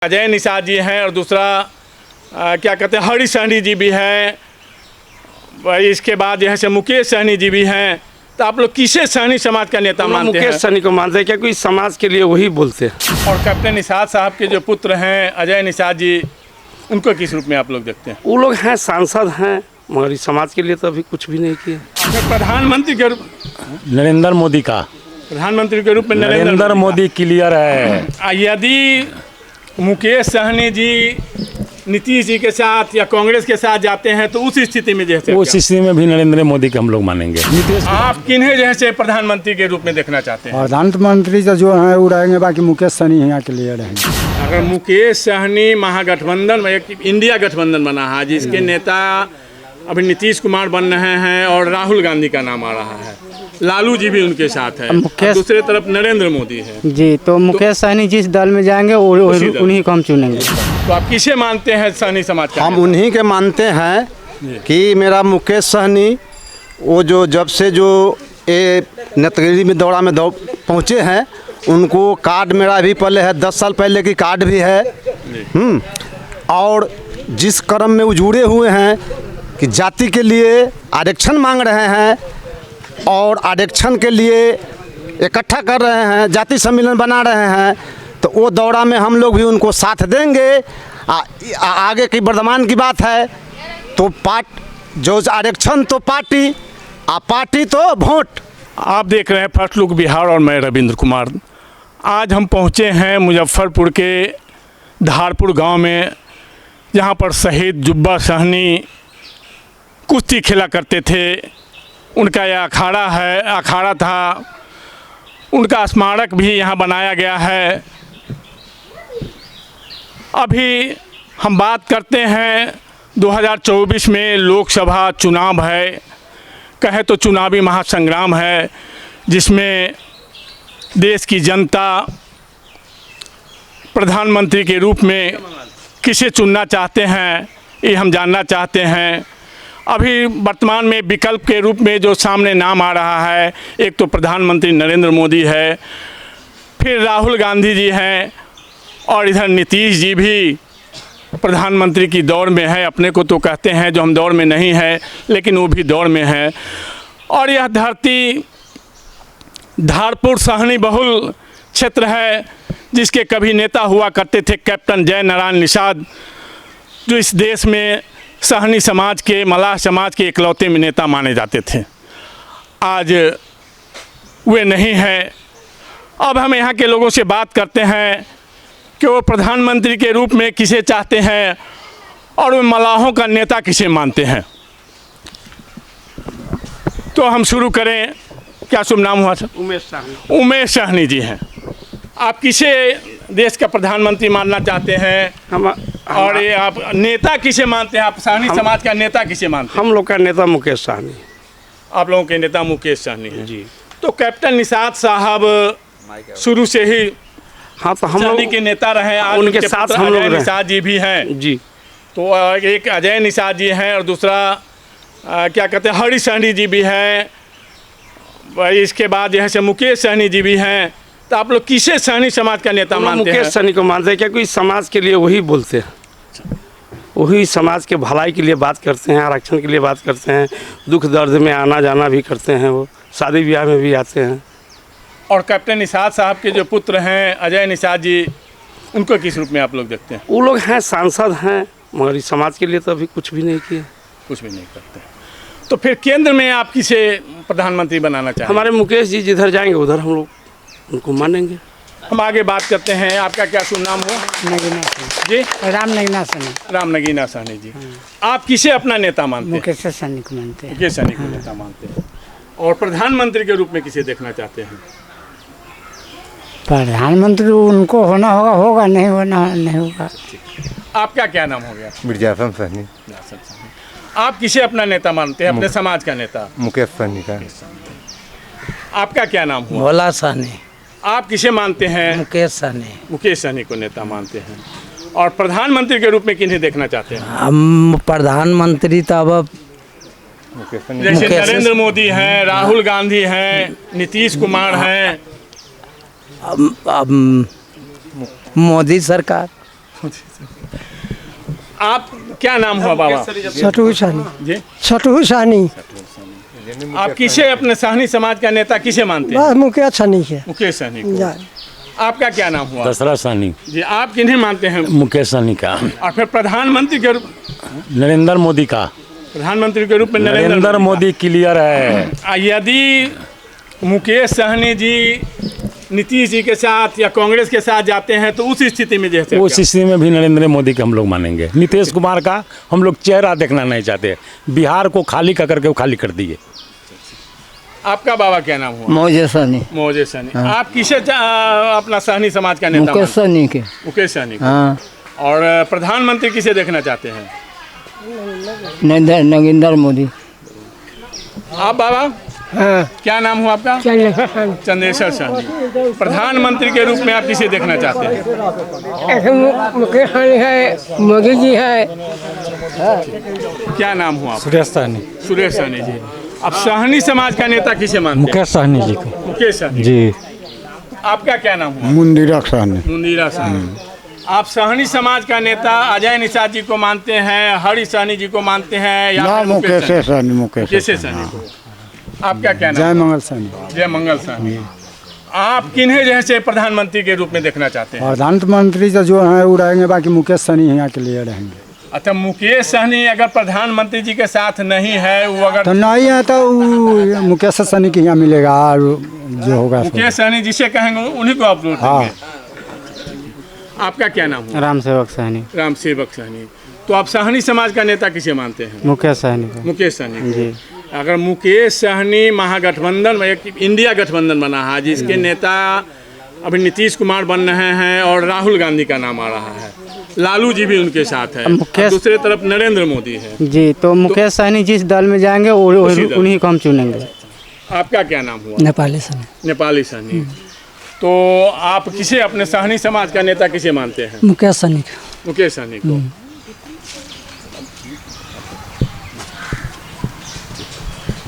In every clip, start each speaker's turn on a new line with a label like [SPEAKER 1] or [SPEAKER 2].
[SPEAKER 1] अजय निषाद जी हैं और दूसरा क्या कहते हैं हरीश सहनी जी भी हैं। इसके बाद जो है मुकेश सहनी जी भी हैं। तो आप लोग किसे सहनी समाज का नेता मानते हैं?
[SPEAKER 2] मुकेश सहनी को मानते हैं क्योंकि समाज के लिए वही बोलते हैं।
[SPEAKER 1] और कैप्टन निषाद साहब के जो पुत्र हैं अजय निषाद जी, उनको किस रूप में आप लोग देखते हैं?
[SPEAKER 2] वो लोग हैं, सांसद हैं, मगर इस समाज के लिए तो अभी कुछ भी नहीं किया।
[SPEAKER 1] प्रधानमंत्री के रूप
[SPEAKER 3] नरेंद्र मोदी का
[SPEAKER 1] प्रधानमंत्री के रूप में
[SPEAKER 3] नरेंद्र मोदी क्लियर है।
[SPEAKER 1] यदि मुकेश सहनी जी नीतीश जी के साथ या कांग्रेस के साथ जाते हैं तो उस स्थिति में जैसे
[SPEAKER 3] उस स्थिति में भी नरेंद्र मोदी के हम लोग मानेंगे।
[SPEAKER 1] आप किन्हें जैसे प्रधानमंत्री के रूप में देखना चाहते हैं?
[SPEAKER 4] प्रधानमंत्री जो है वो रहेंगे, बाकी मुकेश सहनी यहाँ के लिए रहेंगे।
[SPEAKER 1] अगर मुकेश सहनी महागठबंधन में एक इंडिया गठबंधन बना है जिसके नेता अभी नीतीश कुमार बन रहे हैं और राहुल गांधी का नाम आ रहा है, लालू जी भी उनके साथ है, दूसरे तरफ नरेंद्र मोदी है
[SPEAKER 4] जी, तो मुकेश सहनी जिस दल में जाएंगे उन्हीं को हम चुनेंगे।
[SPEAKER 1] तो आप किसे मानते हैं सहनी समाज का?
[SPEAKER 5] हम उन्हीं के मानते हैं कि मेरा मुकेश सहनी वो जो जब से जो ये नेतागिरी में दौड़ा में पहुँचे हैं, उनको कार्ड मेरा भी पहले है, 10 साल पहले की कार्ड भी है। और जिस क्रम में वो जुड़े हुए हैं कि जाति के लिए आरक्षण मांग रहे हैं और आरक्षण के लिए इकट्ठा कर रहे हैं, जाति सम्मेलन बना रहे हैं, तो वो दौरा में हम लोग भी उनको साथ देंगे। आगे की वर्तमान की बात है तो जो आरक्षण तो पार्टी तो वोट।
[SPEAKER 1] आप देख रहे हैं फर्स्ट लुक बिहार और मैं रविंद्र कुमार। आज हम पहुंचे हैं मुजफ्फरपुर के धारपुर गांव में, जहां पर शहीद जुब्बा सहनी कुश्ती खेला करते थे। उनका यह अखाड़ा था, उनका स्मारक भी यहाँ बनाया गया है। अभी हम बात करते हैं 2024 में लोकसभा चुनाव है, कहे तो चुनावी महासंग्राम है, जिसमें देश की जनता प्रधानमंत्री के रूप में किसे चुनना चाहते हैं ये हम जानना चाहते हैं। अभी वर्तमान में विकल्प के रूप में जो सामने नाम आ रहा है, एक तो प्रधानमंत्री नरेंद्र मोदी है, फिर राहुल गांधी जी हैं और इधर नीतीश जी भी प्रधानमंत्री की दौड़ में है। अपने को तो कहते हैं जो हम दौड़ में नहीं है, लेकिन वो भी दौड़ में है। और यह धरती धारपुर सहनी बहुल क्षेत्र है, जिसके कभी नेता हुआ करते थे कैप्टन जय नारायण निषाद, जो इस देश में सहनी समाज के, मलाह समाज के इकलौते में नेता माने जाते थे। आज वे नहीं हैं। अब हम यहाँ के लोगों से बात करते हैं कि वो प्रधानमंत्री के रूप में किसे चाहते हैं और वे मलाहों का नेता किसे मानते हैं। तो हम शुरू करें। क्या शुभ नाम हुआ सर?
[SPEAKER 2] उमेश सहनी।
[SPEAKER 1] उमेश सहनी जी हैं। आप किसे देश का प्रधानमंत्री मानना चाहते हैं? और ये आप नेता किसे मानते हैं? आप सहनी समाज का नेता किसे मानते हैं?
[SPEAKER 2] हम लोग का नेता मुकेश सहनी।
[SPEAKER 1] आप लोगों के नेता मुकेश सहनी हैं
[SPEAKER 2] जी।
[SPEAKER 1] तो कैप्टन निषाद साहब शुरू से ही
[SPEAKER 2] हाँ, तो हम लोग
[SPEAKER 1] के नेता रहे। आज
[SPEAKER 2] उनके साथ हम लोग
[SPEAKER 1] निषाद जी भी हैं
[SPEAKER 2] जी।
[SPEAKER 1] तो एक अजय निषाद जी हैं और दूसरा क्या कहते हैं हरीश सहनी जी भी हैं। इसके बाद जो है मुकेश सहनी जी भी हैं। तो आप लोग किसे सहनी समाज का नेता मानते हैं?
[SPEAKER 2] मुकेश सहनी को मानते हैं क्योंकि समाज के लिए वही बोलते हैं, वही समाज के भलाई के लिए बात करते हैं, आरक्षण के लिए बात करते हैं, दुख दर्द में आना जाना भी करते हैं, वो शादी ब्याह में भी आते हैं।
[SPEAKER 1] और कैप्टन निषाद साहब के जो पुत्र हैं अजय निषाद जी, उनको किस रूप में आप लोग देखते हैं?
[SPEAKER 2] वो लोग हैं, सांसद हैं, मगर इस समाज के लिए तो अभी कुछ भी नहीं किया।
[SPEAKER 1] कुछ भी नहीं करते। तो फिर केंद्र में आप किसे प्रधानमंत्री बनाना चाहते हैं?
[SPEAKER 2] हमारे मुकेश जी जिधर जाएंगे उधर हम लोग उनको मानेंगे।
[SPEAKER 1] हम आगे बात करते हैं। आपका क्या शुभ नाम हुआ?
[SPEAKER 4] नगीना सहनी
[SPEAKER 1] जी,
[SPEAKER 4] राम नगीना सहनी।
[SPEAKER 1] राम नगीना सहनी जी। आप किसे अपना नेता मानते हैं?
[SPEAKER 4] मुकेश सहनी को मानते हैं।
[SPEAKER 1] मुकेश सहनी को नेता मानते हैं। और प्रधानमंत्री के रूप में किसे देखना चाहते हैं?
[SPEAKER 4] प्रधानमंत्री उनको होना होगा, नहीं होना नहीं होगा।
[SPEAKER 1] आपका क्या नाम हो गया?
[SPEAKER 5] मिर्जाफर सहनी।
[SPEAKER 1] आप किसे अपना नेता मानते हैं? अपने समाज का नेता?
[SPEAKER 5] मुकेश सहनी का।
[SPEAKER 1] आपका क्या नाम हुआ?
[SPEAKER 6] भोला सहनी।
[SPEAKER 1] आप किसे मानते हैं?
[SPEAKER 6] मुकेश सहनी।
[SPEAKER 1] मुकेश सहनी को नेता मानते हैं। और प्रधानमंत्री के रूप में किन्हें देखना चाहते हैं?
[SPEAKER 6] हम प्रधानमंत्री तो अब
[SPEAKER 1] जैसे नरेंद्र मोदी हैं, राहुल गांधी हैं, नीतीश कुमार हैं।
[SPEAKER 6] अब मोदी सरकार।
[SPEAKER 1] आप क्या नाम हुआ बाबा?
[SPEAKER 7] छठू सानी
[SPEAKER 1] जी,
[SPEAKER 7] छठू सानी
[SPEAKER 1] आप किसे अपने साहनी समाज का नेता किसे मानते हैं?
[SPEAKER 7] बस मुकेश सानी के
[SPEAKER 1] मुकेश सहनी को।
[SPEAKER 7] जा
[SPEAKER 1] आपका क्या नाम हुआ?
[SPEAKER 3] दशरथ साहनी,
[SPEAKER 1] जी, आप किन्हें मानते हैं?
[SPEAKER 3] मुकेश सहनी का।
[SPEAKER 1] और फिर प्रधानमंत्री के रूप
[SPEAKER 3] नरेंद्र मोदी का।
[SPEAKER 1] प्रधानमंत्री के रूप में
[SPEAKER 3] नरेंद्र मोदी क्लियर है।
[SPEAKER 1] यदि मुकेश सहनी जी नीतीश जी के साथ या कांग्रेस के साथ जाते हैं तो उस स्थिति में जैसे
[SPEAKER 3] उस स्थिति में भी नरेंद्र मोदी का हम लोग मानेंगे। नीतीश कुमार का हम लोग चेहरा देखना नहीं चाहते। बिहार को खाली करके वो खाली कर दिए।
[SPEAKER 1] आपका बाबा क्या नाम हुआ?
[SPEAKER 6] मौजे सनी
[SPEAKER 1] मौजे सहनी। आप किसे अपना सहनी समाज का नेता
[SPEAKER 6] मुकेश
[SPEAKER 1] मानते
[SPEAKER 6] सनी के
[SPEAKER 1] हैं? मुकेश सहनी को।
[SPEAKER 6] हाँ
[SPEAKER 1] और प्रधानमंत्री किसे देखना चाहते हैं?
[SPEAKER 6] नरेंद्र मोदी।
[SPEAKER 1] आप बाबा
[SPEAKER 7] हाँ
[SPEAKER 1] क्या नाम हुआ आपका? चंद्रेश्वर सहनी। प्रधानमंत्री के रूप में आप किसे देखना चाहते हैं?
[SPEAKER 7] मुकेश सानी है, मोदी जी है।
[SPEAKER 1] क्या नाम हुआ?
[SPEAKER 4] सुरेश सहनी।
[SPEAKER 1] सुरेश सहनी जी। अब सहनी समाज का नेता किसे मानते हैं?
[SPEAKER 4] मुकेश सहनी जी को।
[SPEAKER 1] मुकेश सहनी।
[SPEAKER 4] जी।
[SPEAKER 1] आपका क्या नाम हुआ?
[SPEAKER 4] मुंदिरा सहनी।
[SPEAKER 1] मुंदीरा सहनी। आप सहनी समाज का नेता अजय निषाद जी को मानते हैं, हरि सहनी जी को मानते हैं या फिर मुकेश सहनी? मुकेश सहनी को। आपका क्या नाम?
[SPEAKER 4] जय मंगल सहनी।
[SPEAKER 1] जय मंगल सहनी। आप किन्हें जैसे प्रधानमंत्री के रूप में देखना चाहते हैं?
[SPEAKER 4] प्रधानमंत्री जो हैं वो रहेंगे, बाकी मुकेश सहनी यहाँ के लिए रहेंगे।
[SPEAKER 1] अच्छा, मुकेश सहनी अगर प्रधानमंत्री जी के साथ नहीं है, वो अगर
[SPEAKER 4] तो नहीं है तो वो मुकेश सहनी के यहाँ मिलेगा और जो होगा सो।
[SPEAKER 1] मुकेश सहनी जिसे कहेंगे उन्हीं को आप वोट
[SPEAKER 4] हाँ।
[SPEAKER 1] देंगे। आपका क्या नाम हुआ?
[SPEAKER 8] राम सेवक सहनी।
[SPEAKER 1] राम सेवक सहनी। तो आप सहनी समाज का नेता किसे मानते हैं?
[SPEAKER 8] मुकेश सहनी को।
[SPEAKER 1] मुकेश सहनी को।
[SPEAKER 8] जी।
[SPEAKER 1] अगर मुकेश सहनी महागठबंधन में एक इंडिया गठबंधन बना है जिसके नेता अभी नीतीश कुमार बन रहे हैं और राहुल गांधी का नाम आ रहा है, लालू जी भी उनके साथ है, और दूसरे तरफ नरेंद्र मोदी है।
[SPEAKER 8] जी, तो मुकेश सहनी जिस दल में जाएंगे उन्हीं को हम चुनेंगे।
[SPEAKER 1] आपका क्या नाम हुआ?
[SPEAKER 6] नेपाली सनी।
[SPEAKER 1] नेपाली सहनी। तो आप किसे अपने सहनी समाज का नेता किसे मानते हैं?
[SPEAKER 6] मुकेश सनी के।
[SPEAKER 1] मुकेश सहनी को।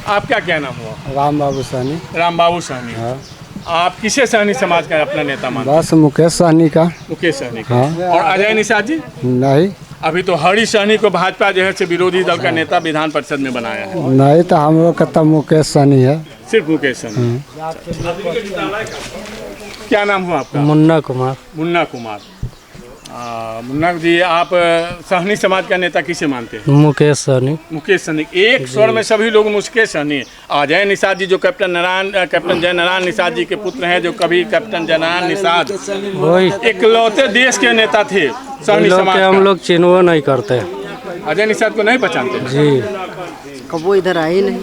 [SPEAKER 1] आपका क्या नाम हुआ?
[SPEAKER 4] राम बाबू सहनी।
[SPEAKER 1] राम बाबू सहनी। आप किसे सहनी समाज का अपना नेता मानते हैं?
[SPEAKER 4] बस मुकेश सहनी का।
[SPEAKER 1] मुकेश सहनी का।
[SPEAKER 4] हाँ।
[SPEAKER 1] और अजय निषाद जी?
[SPEAKER 4] नहीं
[SPEAKER 1] अभी तो हरि सहनी को भाजपा जो है से विरोधी दल का नेता विधान परिषद में बनाया है।
[SPEAKER 4] नहीं तो हम लोग का तो मुकेश सहनी है।
[SPEAKER 1] सिर्फ मुकेश सहनी। क्या नाम हुआ आपका?
[SPEAKER 8] मुन्ना कुमार।
[SPEAKER 1] मुन्ना कुमार। मुन्ना जी, आप सहनी समाज का नेता किसे मानते हैं?
[SPEAKER 8] मुकेश सहनी।
[SPEAKER 1] मुकेश सहनी। एक स्वर में सभी लोग मुकेश सहनी। अजय निषाद जी जो कैप्टन जय नारायण निषाद जी के पुत्र हैं, जो कभी कैप्टन जय नारायण निषाद
[SPEAKER 8] वही
[SPEAKER 1] इकलौते देश के नेता थे सहनी समाज
[SPEAKER 8] हम
[SPEAKER 1] का।
[SPEAKER 8] लोग चिन्हवा नहीं करते।
[SPEAKER 1] अजय निषाद को नहीं पहचानते?
[SPEAKER 8] जी।
[SPEAKER 6] वो इधर आई नहीं।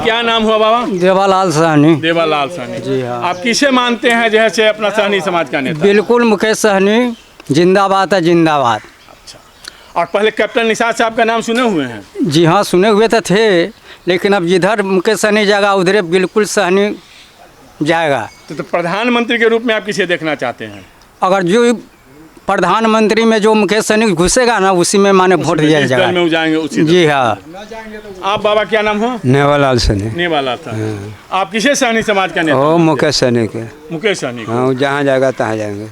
[SPEAKER 1] क्या नाम हुआ बाबा?
[SPEAKER 8] देवालाल सहनी।
[SPEAKER 1] देवालाल सहनी।
[SPEAKER 8] जी हाँ।
[SPEAKER 1] आप किसे मानते हैं जैसे अपना सहनी समाज का नेता?
[SPEAKER 8] बिल्कुल मुकेश सहनी जिंदाबाद है, जिंदाबाद।
[SPEAKER 1] और पहले कैप्टन निषाद साहब का नाम सुने हुए हैं?
[SPEAKER 8] जी हाँ, सुने हुए तो थे, लेकिन अब जिधर मुकेश सहनी जाएगा उधर बिल्कुल सहनी जाएगा।
[SPEAKER 1] तो प्रधानमंत्री के रूप में आप किसे देखना चाहते हैं?
[SPEAKER 8] अगर जो प्रधानमंत्री में जो मुकेश सहनी घुसेगा ना, उसी में माने वोट दिया
[SPEAKER 1] जिस दल
[SPEAKER 8] जाएगा।
[SPEAKER 1] में वो जाएंगे उसी दल।
[SPEAKER 8] जी हाँ।
[SPEAKER 1] आप बाबा क्या नाम हो?
[SPEAKER 8] नेवालाल सहनी।
[SPEAKER 1] नेवाला था। आप किसे सहनी समाज का नेता?
[SPEAKER 8] ओ मुकेश सहनी के।
[SPEAKER 1] मुकेश सहनी को।
[SPEAKER 8] हाँ, जहाँ जाएगा तहाँ जाएंगे।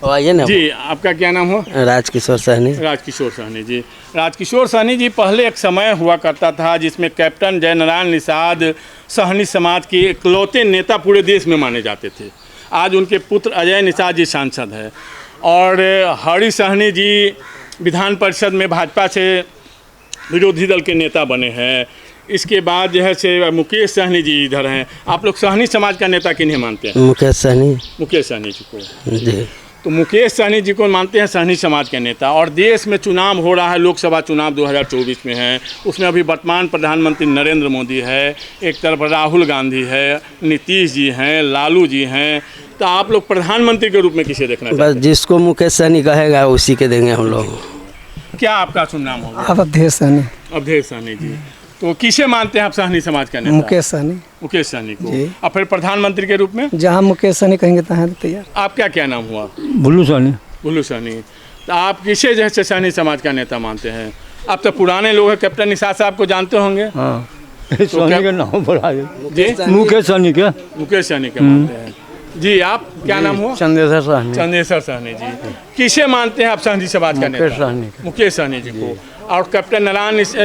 [SPEAKER 6] आइए ना।
[SPEAKER 1] जी, आपका क्या नाम हो?
[SPEAKER 6] राजकिशोर सहनी।
[SPEAKER 1] राजकिशोर सहनी जी। राजकिशोर सहनी जी, पहले एक समय हुआ करता था जिसमें कैप्टन जय नारायण निषाद सहनी समाज के इकलौते नेता पूरे देश में माने जाते थे। आज उनके पुत्र अजय निषाद जी सांसद हैं और हरि सहनी जी विधान परिषद में भाजपा से विरोधी दल के नेता बने हैं। इसके बाद जो है से मुकेश सहनी जी इधर हैं। आप लोग सहनी समाज का नेता किन्हें मानते हैं?
[SPEAKER 6] मुकेश सहनी।
[SPEAKER 1] मुकेश सहनी जी को।
[SPEAKER 6] जी।
[SPEAKER 1] तो मुकेश सहनी जी को मानते हैं सहनी समाज के नेता। और देश में चुनाव हो रहा है, लोकसभा चुनाव 2024 में है। उसमें अभी वर्तमान प्रधानमंत्री नरेंद्र मोदी है, एक तरफ राहुल गांधी है, नीतीश जी हैं, लालू जी हैं। तो आप लोग प्रधानमंत्री के रूप में किसे देखना चाहते हैं?
[SPEAKER 6] बस जिसको मुकेश सहनी कहेगा उसी के देंगे हम लोग।
[SPEAKER 1] क्या आपका शुभ नाम होगा?
[SPEAKER 7] अब अवधेश सहनी।
[SPEAKER 1] अवधेश सहनी जी। तो किसे मानते हैं आप सहनी समाज का नेता?
[SPEAKER 7] मुकेश सहनी।
[SPEAKER 1] मुकेश सहनी को।
[SPEAKER 7] जी।
[SPEAKER 1] और फिर प्रधानमंत्री के रूप में
[SPEAKER 7] जहाँ मुकेश सहनी कहेंगे तहाँ तैयार।
[SPEAKER 1] आपका क्या नाम हुआ?
[SPEAKER 3] बुल्लू सहनी।
[SPEAKER 1] बुल्लू सहनी। तो आप किसे जैसे सहनी समाज का नेता मानते हैं? आप तो पुराने लोग हैं, कैप्टन निषाद साहब को जानते होंगे।
[SPEAKER 3] हाँ, सहनी का नाम बोला
[SPEAKER 1] जी,
[SPEAKER 3] मुकेश सहनी के।
[SPEAKER 1] मुकेश सहनी के मानते हैं। जी आप क्या नाम हुआ?
[SPEAKER 6] चंदेश्वर सहनी।
[SPEAKER 1] चंदेश्वर सहनी जी। किसे मानते हैं आप सहनी समाज का नेता?
[SPEAKER 6] मुकेश सहनी।
[SPEAKER 1] मुकेश सहनी जी को। और कैप्टन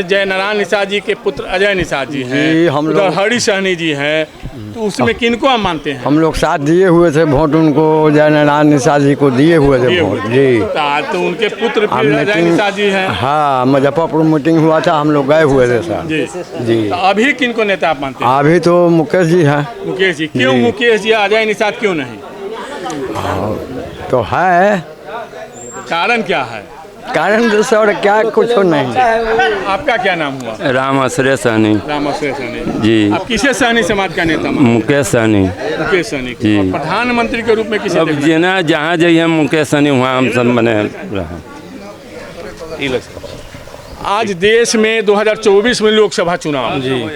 [SPEAKER 1] जय नारायण निषाद जी के पुत्र अजय निषाद जी हैं,
[SPEAKER 6] जी, हम
[SPEAKER 1] उधर
[SPEAKER 6] लोग-
[SPEAKER 1] हरि सहनी जी हैं, तो उसमें किनको आप मानते हैं?
[SPEAKER 6] हम लोग साथ दिए हुए थे वोट उनको, जय नारायण निषाद जी को दिए हुए थे
[SPEAKER 1] दिए
[SPEAKER 6] वोट।
[SPEAKER 1] हुए।
[SPEAKER 6] जी
[SPEAKER 1] तो आज तो उनके पुत्र
[SPEAKER 6] हम
[SPEAKER 1] फिर अजय
[SPEAKER 6] मीटिंग-
[SPEAKER 1] निषाद जी हैं।
[SPEAKER 6] हाँ, मुजफ्फरपुर मीटिंग हुआ था, हम लोग गए हुए थे सर।
[SPEAKER 1] जी
[SPEAKER 6] जी
[SPEAKER 1] तो अभी किनको नेता आप मानते हैं?
[SPEAKER 6] अभी तो मुकेश जी हैं।
[SPEAKER 1] मुकेश जी। क्यों
[SPEAKER 6] जी।
[SPEAKER 1] मुकेश जी, अजय निषाद क्यों नहीं?
[SPEAKER 6] तो है
[SPEAKER 1] कारण क्या है?
[SPEAKER 6] कारण तो सर क्या कुछ नहीं।
[SPEAKER 1] आपका क्या नाम हुआ?
[SPEAKER 2] राम आश्रय सहनी।
[SPEAKER 1] राम आश्रय सहनी
[SPEAKER 2] जी।
[SPEAKER 1] आप किसे सहनी समाज का नेता मानते हैं?
[SPEAKER 2] मुकेश सहनी।
[SPEAKER 1] मुकेश सहनी को।
[SPEAKER 2] जी।
[SPEAKER 1] और प्रधानमंत्री के रूप में किसे
[SPEAKER 2] अब
[SPEAKER 1] देखना?
[SPEAKER 2] जेना जहाँ जाइए मुकेश सहनी वहाँ हम सब बने रहे।
[SPEAKER 1] आज देश में 2024 में लोकसभा चुनाव जी,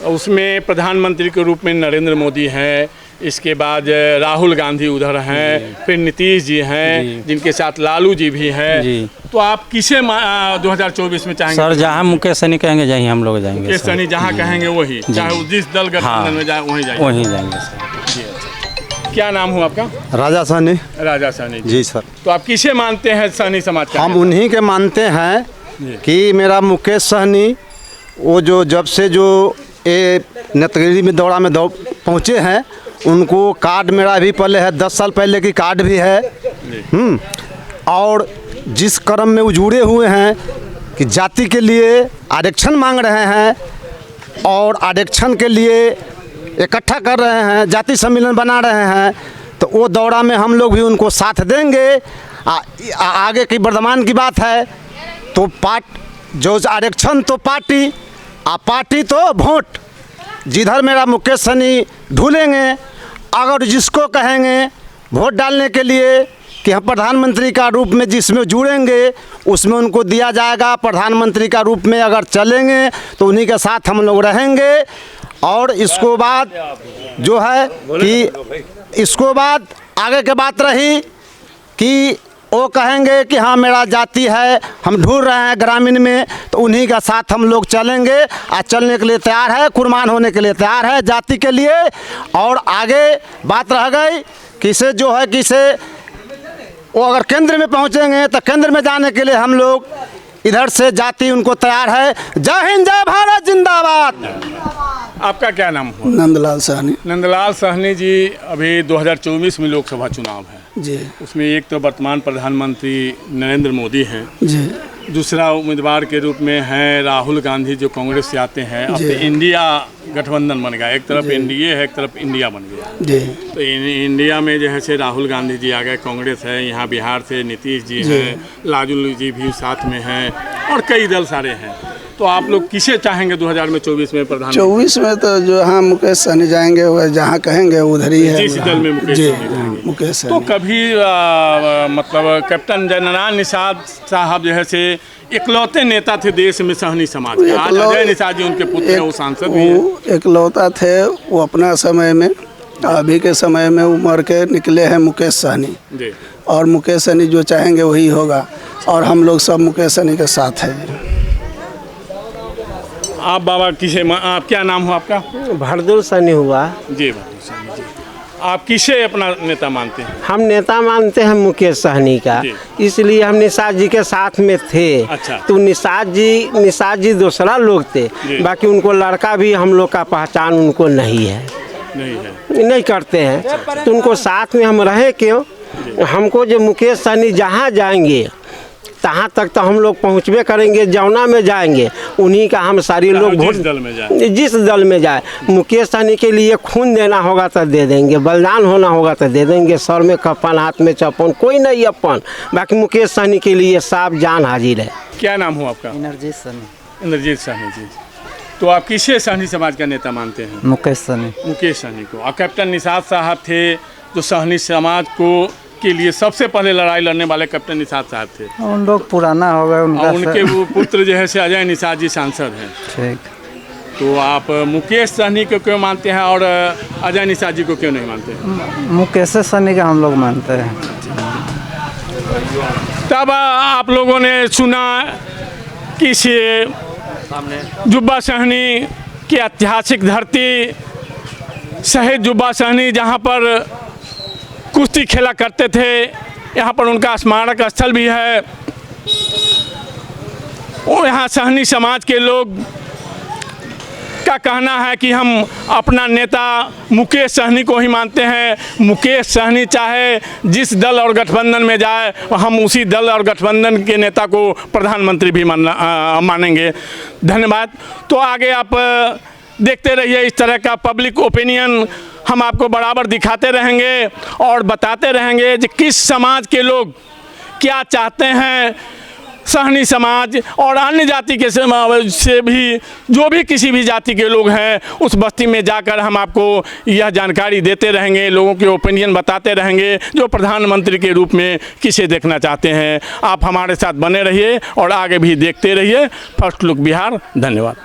[SPEAKER 1] उसमें प्रधानमंत्री के रूप में नरेंद्र मोदी हैं, इसके बाद राहुल गांधी उधर हैं, फिर नीतीश जी हैं, जिनके साथ लालू जी भी हैं। तो आप किसे 2024 में चाहेंगे?
[SPEAKER 8] सर जहाँ मुकेश सहनी कहेंगे जहीं हम लोग जाएंगे
[SPEAKER 1] मुकेश सहनी जहाँ कहेंगे वही, चाहे वो जिस दल गठबंधन में जाए वहीं जाएंगे।
[SPEAKER 8] वहीं जाएंगे सर।
[SPEAKER 1] जी अच्छा। क्या नाम हुआ आपका?
[SPEAKER 5] राजा सहनी।
[SPEAKER 1] राजा सहनी जी।
[SPEAKER 5] जी सर।
[SPEAKER 1] तो आप किसे मानते हैं सहनी समाज का?
[SPEAKER 5] हम उन्हीं के मानते हैं कि मेरा मुकेश सहनी वो जो जब से जो ये नेतगिरी में दौड़ पहुँचे हैं, उनको कार्ड मेरा भी पहले है, 10 साल पहले की कार्ड भी है। और जिस क्रम में वो जुड़े हुए हैं कि जाति के लिए आरक्षण मांग रहे हैं और आरक्षण के लिए इकट्ठा कर रहे हैं, जाति सम्मेलन बना रहे हैं, तो वो दौरा में हम लोग भी उनको साथ देंगे। आगे की वर्तमान की बात है तो जो आरक्षण तो पार्टी, पार्टी तो वोट, जिधर मेरा मुकेश सहनी ढूलेंगे, अगर जिसको कहेंगे वोट डालने के लिए कि हम प्रधानमंत्री का रूप में जिसमें जुड़ेंगे उसमें उनको दिया जाएगा। प्रधानमंत्री का रूप में अगर चलेंगे तो उन्हीं के साथ हम लोग रहेंगे। और इसको बाद जो है कि इसको बाद आगे के बात रही कि वो कहेंगे कि हाँ मेरा जाति है, हम ढूंढ रहे हैं ग्रामीण में, तो उन्हीं का साथ हम लोग चलेंगे। आज चलने के लिए तैयार है, कुर्बान होने के लिए तैयार है जाति के लिए। और आगे बात रह गई किसे जो है किसे वो अगर केंद्र में पहुंचेंगे तो केंद्र में जाने के लिए हम लोग इधर से जाति उनको तैयार है। जय हिंद, जय भारत, जिंदाबाद।
[SPEAKER 1] आपका क्या नाम हुआ?
[SPEAKER 4] नंदलाल सहनी।
[SPEAKER 1] नंदलाल सहनी जी, अभी 2024 में लोकसभा चुनाव है
[SPEAKER 4] जी
[SPEAKER 1] उसमें एक तो वर्तमान प्रधानमंत्री नरेंद्र मोदी हैं,
[SPEAKER 4] जी
[SPEAKER 1] दूसरा उम्मीदवार के रूप में हैं राहुल गांधी जो कांग्रेस से आते हैं। अब तो इंडिया गठबंधन बन गया, एक तरफ एनडीए है एक तरफ इंडिया बन गया।
[SPEAKER 4] जी
[SPEAKER 1] तो इंडिया में जो है से राहुल गांधी जी आ गए, कांग्रेस है, यहाँ बिहार से नीतीश जी हैं, लालू जी भी साथ में हैं और कई दल सारे हैं। तो आप लोग किसे चाहेंगे 2024 में प्रधानमंत्री?
[SPEAKER 4] 24 में तो जो हाँ मुकेश सहनी जाएंगे, वह जहाँ कहेंगे उधर ही है।
[SPEAKER 1] जिस दल में मुकेश
[SPEAKER 4] जी
[SPEAKER 1] सहनी जाएंगे।
[SPEAKER 4] मुकेश
[SPEAKER 1] तो
[SPEAKER 4] सहनी।
[SPEAKER 1] कभी मतलब कैप्टन जय नारायण निषाद साहब जो है से इकलौते नेता थे देश में सहनी समाज के। आज अजय निषाद जी उनके पुत्र हैं, वो सांसद भी हैं।
[SPEAKER 4] वो इकलौता थे, वो अपना समय में, अभी के समय में उमर के निकले हैं मुकेश सहनी।
[SPEAKER 1] जी।
[SPEAKER 4] और मुकेश सहनी जो चाहेंगे वही होगा, और हम लोग सब मुकेश सहनी के साथ हैं।
[SPEAKER 1] आप बाबा किसे आप क्या नाम हो आपका?
[SPEAKER 6] भरदुल सहनी हुआ।
[SPEAKER 1] जी बहादुर सहनी जी। आप किसे अपना नेता मानते हैं?
[SPEAKER 6] हम नेता मानते हैं मुकेश सहनी का,
[SPEAKER 1] जी।
[SPEAKER 6] इसलिए हम निषाद जी के साथ में थे।
[SPEAKER 1] अच्छा।
[SPEAKER 6] तो निषाद जी दूसरा लोग थे,
[SPEAKER 1] जी।
[SPEAKER 6] बाकी उनको लड़का भी हम लोग का पहचान उनको नहीं है,
[SPEAKER 1] नहीं है।
[SPEAKER 6] नहीं करते हैं। तो उनको साथ में हम रहे क्यों? हमको जो मुकेश सहनी जहाँ जाएंगे तहाँ तक तो हम लोग पहुँचबे करेंगे, जौना में जाएंगे उन्हीं का हम सारे लोग वोट,
[SPEAKER 1] जिस दल में जाए,
[SPEAKER 6] जिस दल में जाए। मुकेश सहनी के लिए खून देना होगा तो दे देंगे, बलिदान होना होगा तो दे देंगे, सर में कफन हाथ में चौपन, कोई नहीं अपन, बाकी मुकेश सहनी के लिए साफ जान हाजिर है।
[SPEAKER 1] क्या नाम हो आपका?
[SPEAKER 8] इंद्रजीत सहनी।
[SPEAKER 1] इंद्रजीत सहनी जी। तो आप किसे सहनी समाज का नेता मानते हैं?
[SPEAKER 8] मुकेश सहनी।
[SPEAKER 1] मुकेश सहनी को। और कैप्टन निषाद साहब थे जो सहनी समाज को के लिए सबसे पहले लड़ाई लड़ने वाले कैप्टन निषाद साहब थे।
[SPEAKER 8] उन लोग पुराना हो गए उनका।
[SPEAKER 1] और उनके वो पुत्र जो है से अजय निषाद जी सांसद हैं।
[SPEAKER 8] ठीक।
[SPEAKER 1] तो आप मुकेश सहनी को क्यों मानते हैं और अजय निषाद जी को क्यों नहीं मानते हैं?
[SPEAKER 8] मुकेश सहनी का हम लोग मानते हैं।
[SPEAKER 1] तब आप लोगों ने सुना कि इसे जुब्बा सहनी की ऐतिहासिक धरती शहीद जुब्बा सहनी, जहाँ पर कुश्ती खेला करते थे। यहाँ पर उनका स्मारक स्थल भी है। और यहाँ सहनी समाज के लोग का कहना है कि हम अपना नेता मुकेश सहनी को ही मानते हैं। मुकेश सहनी चाहे जिस दल और गठबंधन में जाए, हम उसी दल और गठबंधन के नेता को प्रधानमंत्री भी मानेंगे। धन्यवाद। तो आगे आप देखते रहिए इस तरह का पब्लिक ओपिनियन हम आपको बराबर दिखाते रहेंगे और बताते रहेंगे कि किस समाज के लोग क्या चाहते हैं। सहनी समाज और अन्य जाति के से भी, जो भी किसी भी जाति के लोग हैं, उस बस्ती में जाकर हम आपको यह जानकारी देते रहेंगे, लोगों के ओपिनियन बताते रहेंगे जो प्रधानमंत्री के रूप में किसे देखना चाहते हैं। आप हमारे साथ बने रहिए और आगे भी देखते रहिए फर्स्ट लुक बिहार। धन्यवाद।